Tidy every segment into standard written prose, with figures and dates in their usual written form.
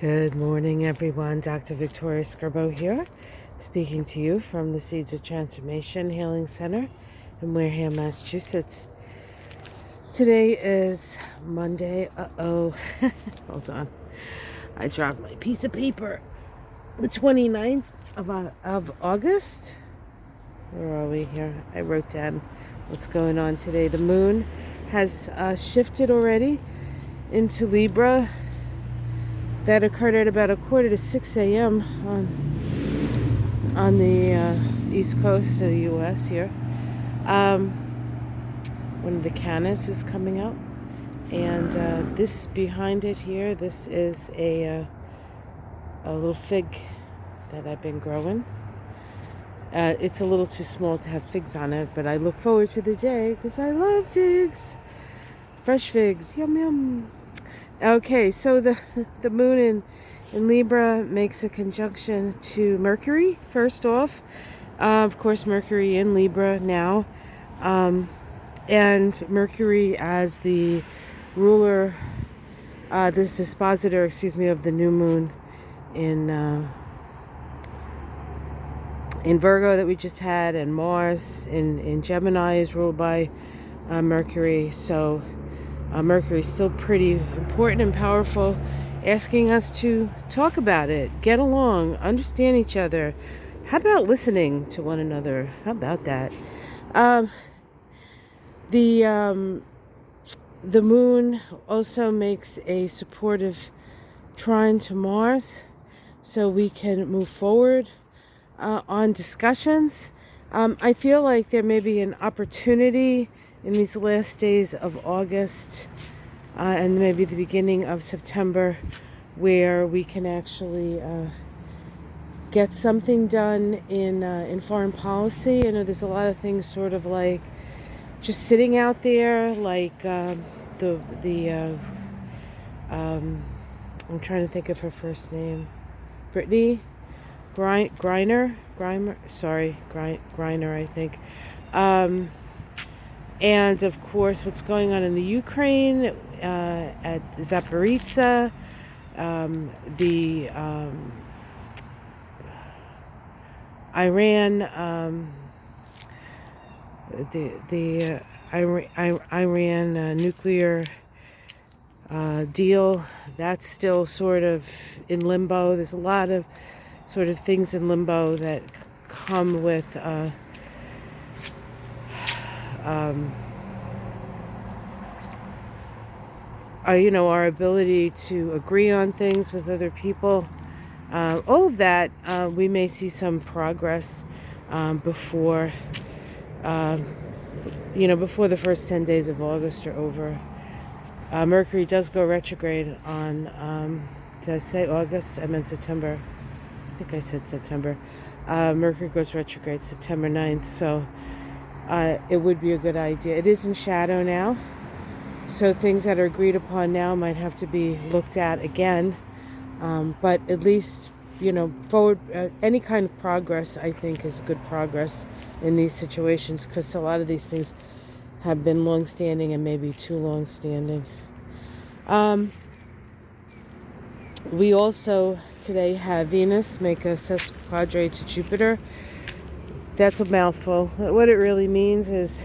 Good morning, everyone. Dr. Victoria Scarbo here, speaking to you from the Seeds of Transformation Healing Center in Wareham, Massachusetts. Today is Monday. Hold on. I dropped my piece of paper. The 29th of August. Where are we here? I wrote down what's going on today. The moon has shifted already into Libra. That occurred at about 5:45 a.m. on the east coast of the U.S. here. One of the canas is coming out, and this behind it here, this is a little fig that I've been growing. It's a little too small to have figs on it, but I look forward to the day because I love figs. Fresh figs, yum yum. Okay, so the moon in Libra makes a conjunction to Mercury, first off. Of course, Mercury in Libra now. And Mercury as the ruler, this dispositor, of the new moon in Virgo that we just had, and Mars in Gemini is ruled by Mercury. So Mercury is still pretty important and powerful, asking us to talk about it, get along, understand each other. How about listening to one another? How about that? The moon also makes a supportive trine to Mars, so we can move forward on discussions. I feel like there may be an opportunity in these last days of August and maybe the beginning of September where we can actually get something done in foreign policy. I know there's a lot of things sort of like just sitting out there, like I'm trying to think of her first name, Brittany Griner, I think. And of course, what's going on in the Ukraine, at Zaporizhzhia, the Iran, Iran nuclear deal, that's still sort of in limbo. There's a lot of sort of things in limbo that come with our ability to agree on things with other people. All of that, we may see some progress before the first 10 days of August are over. Mercury does go retrograde on, did I say August? I meant September. I think I said September. Mercury goes retrograde September 9th, so it would be a good idea. It is in shadow now, so things that are agreed upon now might have to be looked at again. But at least, forward, any kind of progress, I think, is good progress in these situations, because a lot of these things have been long-standing and maybe too long-standing. We also today have Venus make a sesquiquadrate to Jupiter. That's a mouthful. What it really means is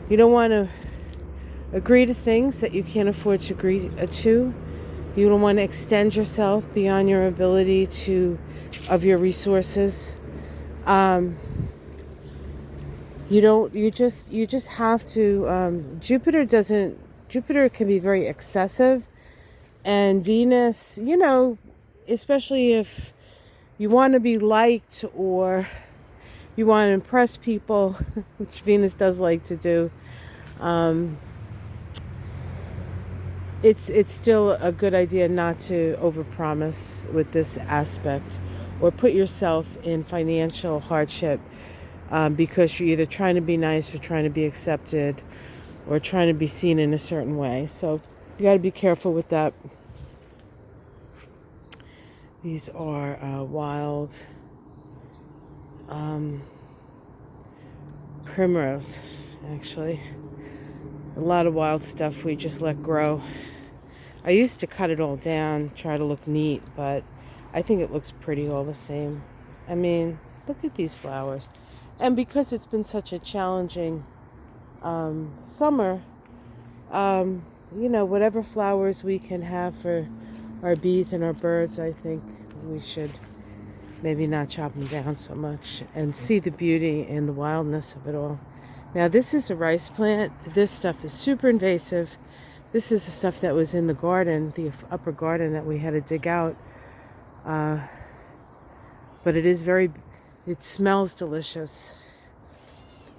you don't want to agree to things that you can't afford to agree to. You don't want to extend yourself beyond your ability of your resources. You just have to, Jupiter can be very excessive, and Venus, especially if you want to be liked or you want to impress people, which Venus does like to do, it's still a good idea not to overpromise with this aspect or put yourself in financial hardship because you're either trying to be nice or trying to be accepted or trying to be seen in a certain way. So you got to be careful with that. These are wild primrose, actually. A lot of wild stuff we just let grow. I used to cut it all down, try to look neat, but I think it looks pretty all the same. I mean, look at these flowers. And because it's been such a challenging summer, you know, whatever flowers we can have for our bees and our birds, I think we should maybe not chop them down so much and see the beauty and the wildness of it all. Now, this is a rice plant. This stuff is super invasive. This is the stuff that was in the garden, the upper garden that we had to dig out. But it smells delicious.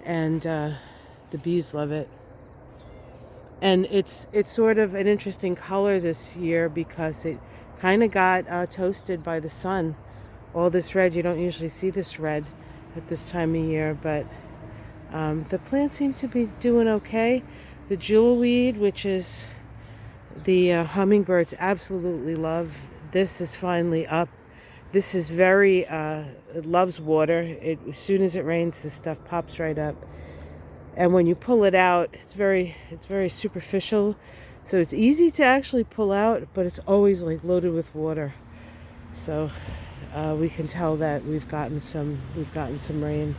And the bees love it. And it's sort of an interesting color this year because it kind of got toasted by the sun. All this red, you don't usually see this red at this time of year, but the plants seem to be doing okay. The jewelweed, which is the hummingbirds absolutely love. This is finally up. This is very, it loves water. As soon as it rains, this stuff pops right up. And when you pull it out, it's very superficial. So it's easy to actually pull out, but it's always like loaded with water. So we can tell that we've gotten some rain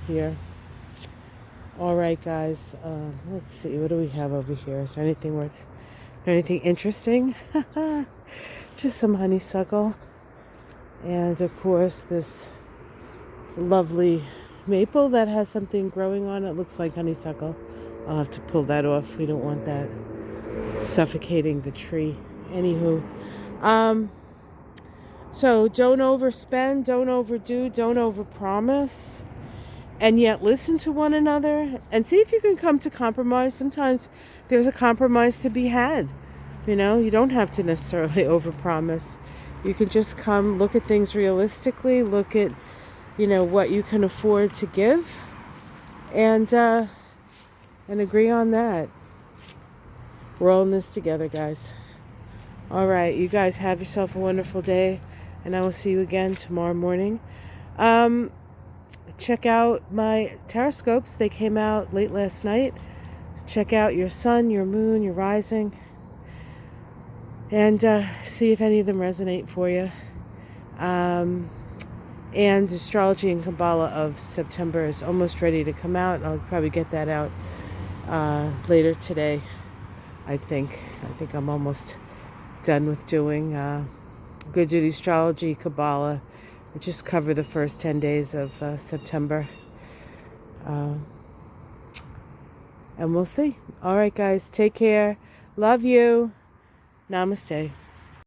here. All right, guys. Let's see. What do we have over here? Is there anything interesting? Just some honeysuckle. And of course, this lovely maple that has something growing on it. Looks like honeysuckle. I'll have to pull that off. We don't want that suffocating the tree. Anywho, so don't overspend, don't overdo, don't overpromise, and yet listen to one another and see if you can come to compromise. Sometimes there's a compromise to be had. You know, you don't have to necessarily overpromise. You can just come look at things realistically, look at, you know, what you can afford to give, and agree on that. We're all in this together, guys. All right, you guys have yourself a wonderful day, and I will see you again tomorrow morning. Check out my taroscopes. They came out late last night. Check out your sun, your moon, your rising, and see if any of them resonate for you. And Astrology and Kabbalah of September is almost ready to come out. I'll probably get that out later today, I think. I think I'm almost done with doing. I'm going to do the Astrology Kabbalah. I just cover the first 10 days of September. And we'll see. All right, guys. Take care. Love you. Namaste.